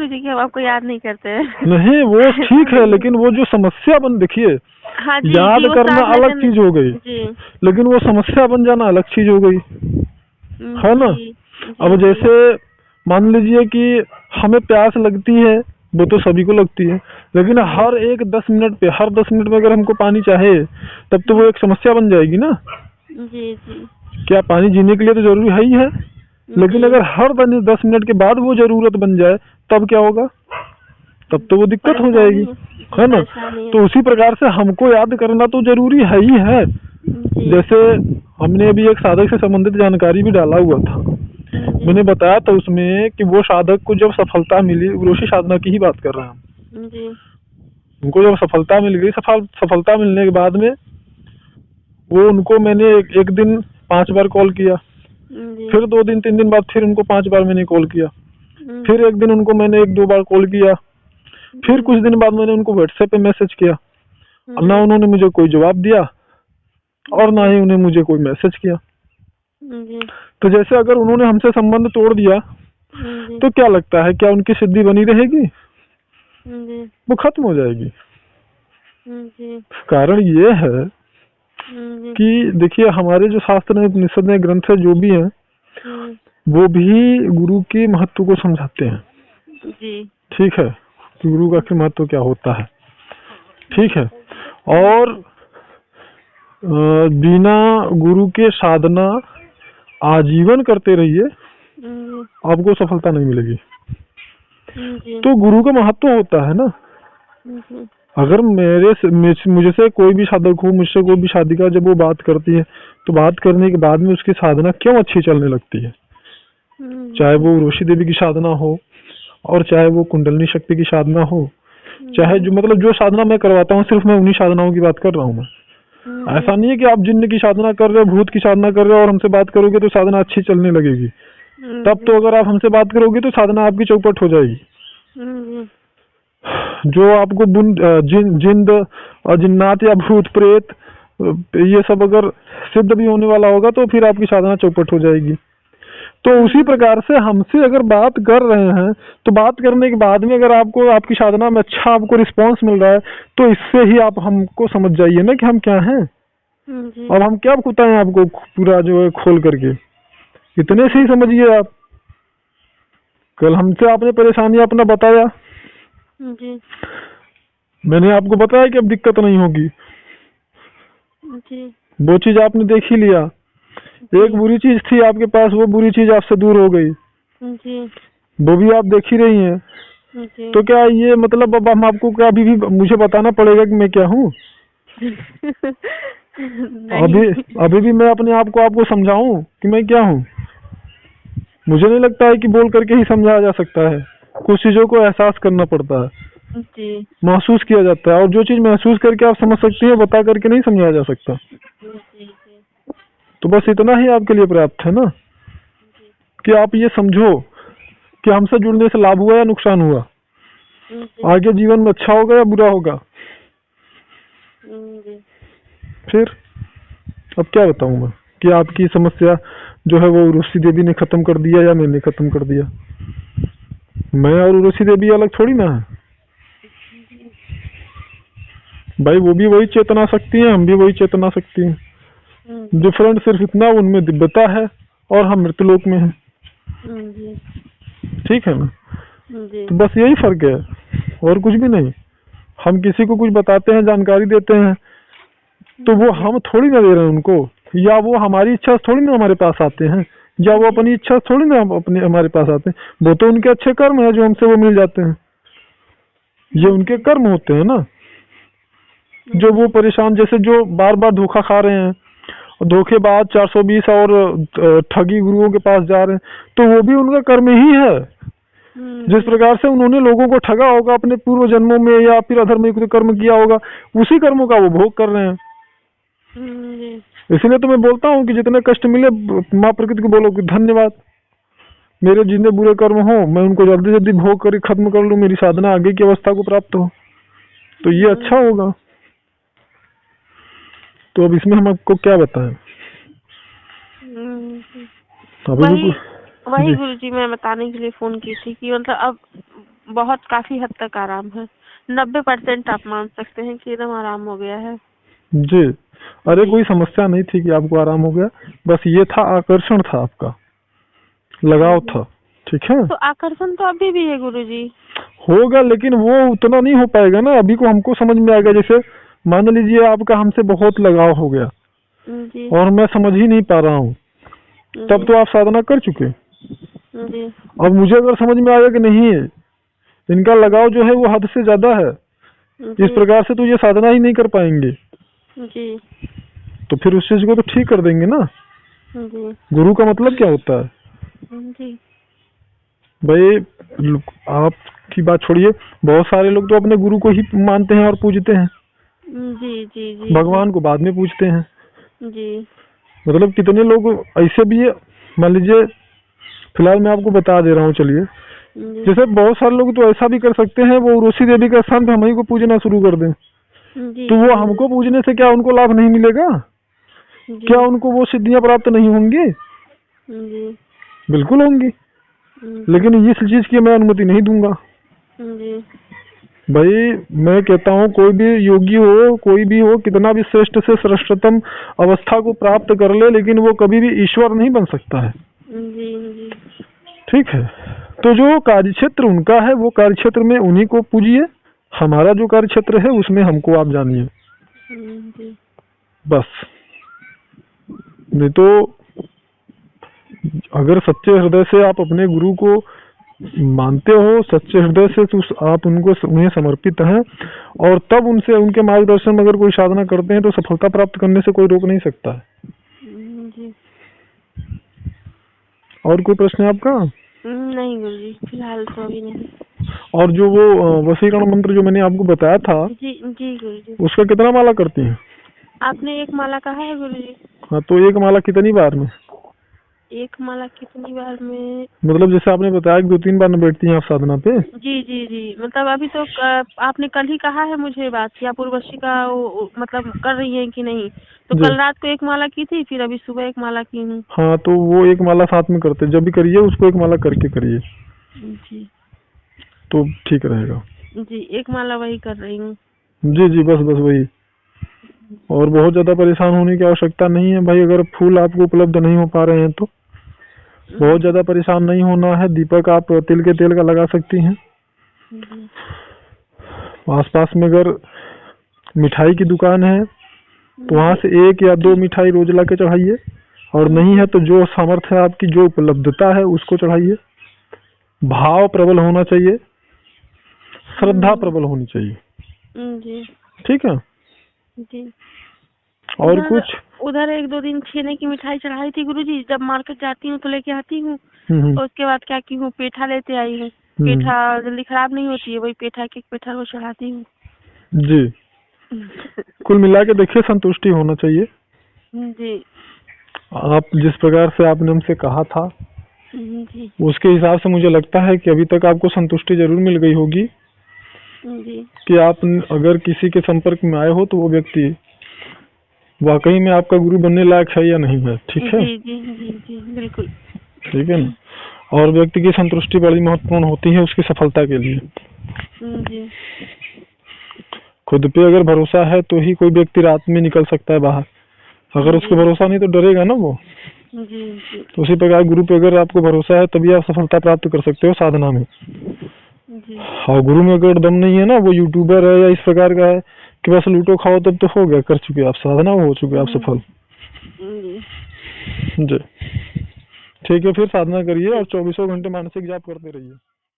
गुरु जी कि हम आपको याद नहीं करते हैं। नहीं वो ठीक है, लेकिन वो जो समस्या बन, देखिए हाँ जी, याद कि वो करना साधना अलग करने चीज हो गई, जी लेकिन वो समस्या बन जाना अलग चीज हो गई, है ना। जी जी अब जी जैसे मान लीजिए कि हमें प्यास लगती है, वो तो सभी को लगती है, लेकिन हर एक 10 मिनट पे, हर 10 मिनट में अगर हमको पानी चाहे, तब तो वो एक समस्या बन जाएगी ना। जी जी क्या पानी जीने के लिए तो जरूरी है ही है, लेकिन जी अगर हर 10 मिनट के बाद वो जरूरत बन जाए, तब क्या होगा, तब तो वो दिक्कत हो जाएगी, परेशानी जी, है ना। परेशानी है। तो उसी प्रकार से हमको याद करना तो जरूरी है ही है। जी जैसे हमने अभी एक साधक से संबंधित जानकारी भी डाला हुआ था, जी मैंने बताया था उसमें कि वो साधक को जब सफलता मिली, उर्वशी साधना की ही बात कर रहे हैं हम, जी उनको जब सफलता मिल गई, सफलता मिलने के बाद में वो उनको मैंने एक दिन 5 बार कॉल किया, जी फिर 2 दिन 3 दिन बाद फिर उनको 5 बार मैंने कॉल किया, फिर एक दिन उनको मैंने 1-2 बार कॉल किया, फिर कुछ दिन बाद मैंने उनको व्हाट्सएप पे मैसेज किया, और ना उन्होंने मुझे कोई जवाब दिया और ना ही उन्हें मुझे कोई मैसेज किया। जी तो जैसे अगर उन्होंने हमसे संबंध तोड़ दिया, जी तो क्या लगता है, क्या उनकी सिद्धि बनी रहेगी, जी वो खत्म हो जाएगी। जी कारण ये है जी कि देखिए हमारे जो शास्त्र में, उपनिषद में ग्रंथ है जो भी है, वो भी गुरु के महत्व को समझाते हैं, जी ठीक है, कि गुरु का आखिर महत्व क्या होता है, ठीक है। और बिना गुरु के साधना आजीवन करते रहिए, आपको सफलता नहीं मिलेगी। तो गुरु का महत्व होता है ना। अगर मुझसे कोई भी साधक हो, मुझसे कोई भी साधिका जब वो बात करती है, तो बात करने के बाद में उसकी साधना क्यों अच्छी चलने लगती है, चाहे वो उर्वशी देवी की साधना हो, और चाहे वो कुंडलिनी शक्ति की साधना हो, चाहे जो मतलब जो साधना मैं करवाता हूँ, सिर्फ मैं उन्हीं साधनाओं की बात कर रहा हूँ मैं। ऐसा नहीं है कि आप जिन्न की साधना कर रहे हो, भूत की साधना कर रहे हो और हमसे बात करोगे तो साधना अच्छी चलने लगेगी। तब तो अगर आप हमसे बात करोगे तो साधना आपकी चौपट हो जाएगी। जो आपको जिंद और जिन्नात या भूत प्रेत ये सब अगर सिद्ध भी होने वाला होगा, तो फिर आपकी साधना चौपट हो जाएगी। तो उसी प्रकार से हमसे अगर बात कर रहे हैं, तो बात करने के बाद में अगर आपको आपकी साधना में अच्छा आपको रिस्पांस मिल रहा है, तो इससे ही आप हमको समझ जाइए ना कि हम क्या हैं। अब हम क्या बताएं आपको पूरा जो है खोल करके, इतने से ही समझिए आप। कल हमसे आपने परेशानी अपना बताया, जी मैंने आपको बताया कि अब दिक्कत नहीं होगी, जी वो चीज आपने देख ही लिया। एक बुरी चीज थी आपके पास, वो बुरी चीज आपसे दूर हो गई, जी वो भी आप देख ही रही हैं। जी तो क्या ये मतलब अब हम आपको क्या अभी भी मुझे बताना पड़ेगा कि मैं क्या हूँ? अभी भी मैं अपने आप को आपको समझाऊं कि मैं क्या हूँ? मुझे नहीं लगता है कि बोल करके ही समझाया जा सकता है। कुछ चीजों को एहसास करना पड़ता है, जी महसूस किया जाता है, और जो चीज महसूस करके आप समझ सकती है, बता करके नहीं समझाया जा सकता। तो बस इतना ही आपके लिए पर्याप्त है ना, कि आप ये समझो कि हमसे जुड़ने से लाभ हुआ या नुकसान हुआ, आगे जीवन में अच्छा होगा या बुरा होगा। फिर अब क्या बताऊं मैं कि आपकी समस्या जो है वो उर्वशी देवी ने खत्म कर दिया या मैंने खत्म कर दिया। मैं और उर्वशी देवी अलग थोड़ी ना है भाई, वो भी वही चेतना शक्ति है, हम भी वही चेतना शक्ति हैं। डिफरेंट सिर्फ इतना, उनमें दिव्यता है और हम मृतलोक में हैं। ठीक है ना। तो बस यही फर्क है, और कुछ भी नहीं। हम किसी को कुछ बताते हैं, जानकारी देते हैं, तो वो हम थोड़ी ना दे रहे हैं उनको, या वो हमारी इच्छा से थोड़ी ना हमारे पास आते हैं, या वो अपनी इच्छा से थोड़ी ना अपने हमारे पास आते हैं। वो तो उनके अच्छे कर्म है जो हमसे वो मिल जाते हैं, ये उनके कर्म होते हैं ना। जो वो परेशान, जैसे जो बार बार धोखा खा रहे हैं, धोखेबाज 420 और ठगी गुरुओं के पास जा रहे हैं, तो वो भी उनका कर्म ही है। जिस प्रकार से उन्होंने लोगों को ठगा होगा अपने पूर्व जन्मों में, या फिर अधर्म युक्त कर्म किया होगा, उसी कर्मों का वो भोग कर रहे हैं। इसलिए तो मैं बोलता हूँ कि जितने कष्ट मिले माँ प्रकृति को बोलो कि धन्यवाद, मेरे जितने बुरे कर्म हो मैं उनको जल्दी जल्दी भोग कर खत्म कर लूँ, मेरी साधना आगे की अवस्था को प्राप्त हो, तो ये अच्छा होगा। तो अब इसमें हम आपको क्या बताएं? वही गुरु जी मैं बताने के लिए फोन की थी कि मतलब अब बहुत काफी हद तक आराम है। 90% आप मान सकते हैं कि एकदम आराम हो गया है। जी। अरे कोई समस्या नहीं थी कि आपको आराम हो गया, बस ये था आकर्षण था आपका, लगाव था। ठीक है, तो आकर्षण तो अभी भी है गुरुजी। होगा लेकिन वो उतना नहीं हो पाएगा ना। अभी को हमको समझ में आएगा, जैसे मान लीजिए आपका हमसे बहुत लगाव हो गया जी और मैं समझ ही नहीं पा रहा हूँ, तब तो आप साधना कर चुके। जी अब मुझे अगर समझ में आया कि नहीं है, इनका लगाव जो है वो हद से ज्यादा है, इस प्रकार से तो ये साधना ही नहीं कर पाएंगे, जी तो फिर उस चीज को तो ठीक कर देंगे ना। जी गुरु का मतलब क्या होता है जी भाई? आपकी बात छोड़िए, बहुत सारे लोग तो अपने गुरु को ही मानते हैं और पूजते हैं, जी जी जी भगवान को बाद में पूजते हैं। जी मतलब कितने लोग ऐसे भी है, मान लीजिए फिलहाल मैं आपको बता दे रहा हूँ, चलिए जी जैसे बहुत सारे लोग तो ऐसा भी कर सकते हैं, वो उर्वशी देवी के स्थान पे हम ही को पूजना शुरू कर दें, जी तो वो हमको पूजने से क्या उनको लाभ नहीं मिलेगा? जी क्या उनको वो सिद्धियां प्राप्त नहीं होंगी? जी बिल्कुल होंगी, लेकिन इस चीज की मैं अनुमति नहीं दूंगा। जी भाई मैं कहता हूँ कोई भी योगी हो, कोई भी हो, कितना भी श्रेष्ठ से श्रेष्ठतम अवस्था को प्राप्त कर ले, लेकिन वो कभी भी ईश्वर नहीं बन सकता है। जी जी ठीक है, तो जो कार्यक्षेत्र उनका है वो कार्यक्षेत्र में उन्हीं को पूजिए, हमारा जो कार्यक्षेत्र है उसमें हमको आप जानिए, जी बस। नहीं तो अगर सच्चे हृदय से आप अपने गुरु को मानते हो, सच्चे हृदय से, तो आप उन्हें समर्पित हैं, और तब उनसे उनके मार्गदर्शन में अगर कोई साधना करते हैं तो सफलता प्राप्त करने से कोई रोक नहीं सकता है। जी। और कोई प्रश्न है आपका? नहीं गुरुजी, फिलहाल तो अभी नहीं। और जो वो वशीकरण मंत्र जो मैंने आपको बताया था, जी जी गुरुजी। उसका कितना माला करती हैं? आपने एक माला कहा है गुरुजी। हाँ, तो एक माला कितनी बार में? एक माला कितनी बार में? मतलब जैसे आपने बताया कि 2-3 बार में बैठती हैं आप साधना पे। जी जी जी, मतलब अभी तो आपने कल ही कहा है मुझे बात कि आप उर्वशी का मतलब कर रही हैं कि नहीं, तो कल रात को एक माला की थी, फिर अभी सुबह एक माला की हूँ। हाँ, तो वो एक माला साथ में करते, जब भी करिए उसको एक माला करके करिए जी, तो ठीक रहेगा। जी एक माला वही कर रही हूँ। जी जी, बस बस वही। और बहुत ज्यादा परेशान होने की आवश्यकता नहीं है भाई, अगर फूल आपको उपलब्ध नहीं हो पा रहे हैं तो बहुत ज्यादा परेशान नहीं होना है। दीपक आप तिल के तेल का लगा सकती हैं। आसपास में अगर मिठाई की दुकान है तो वहाँ से 1 या 2 मिठाई रोज ला के चढ़ाइए, और नहीं है तो जो सामर्थ्य है आपकी, जो उपलब्धता है उसको चढ़ाइए। भाव प्रबल होना चाहिए, श्रद्धा प्रबल होनी चाहिए। जी ठीक है जी। और कुछ? उधर 1-2 दिन छेने की मिठाई चढ़ाई थी गुरुजी, जब मार्केट जाती हूँ तो लेके आती हूँ, और उसके बाद क्या की हूँ, पेठा लेते आई हूँ। पेठा जल्दी खराब नहीं होती है, वही पेठा के पेठा रोज चढ़ाती हूँ। जी। कुल मिला के देखिए, संतुष्टि होना चाहिए। जी। आप जिस प्रकार से आपने हमसे कहा था जी उसके हिसाब से मुझे लगता है कि अभी तक आपको संतुष्टि जरूर मिल गई होगी जी कि आप अगर किसी के संपर्क में आए हो तो वो व्यक्ति वाकई में आपका गुरु बनने लायक है या नहीं है। ठीक है? जी जी जी जी बिल्कुल। ठीक है ना? और व्यक्ति की संतुष्टि बड़ी महत्वपूर्ण होती है उसकी सफलता के लिए। जी। खुद पे अगर भरोसा है तो ही कोई व्यक्ति रात में निकल सकता है बाहर, अगर उसको भरोसा नहीं तो डरेगा ना वो। जी जी। तो उसी प्रकार गुरु पे अगर आपको भरोसा है तभी आप सफलता प्राप्त कर सकते हो साधना में। जी। और गुरु में अगर दम नहीं है ना, वो यूट्यूबर है या इस प्रकार का है कि बस लूटो खाओ, तब तो हो गया, कर चुके आप साधना, हो चुके आप सफल। जी ठीक है, फिर साधना करिए और 24 घंटे मानसिक जाप करते रहिए।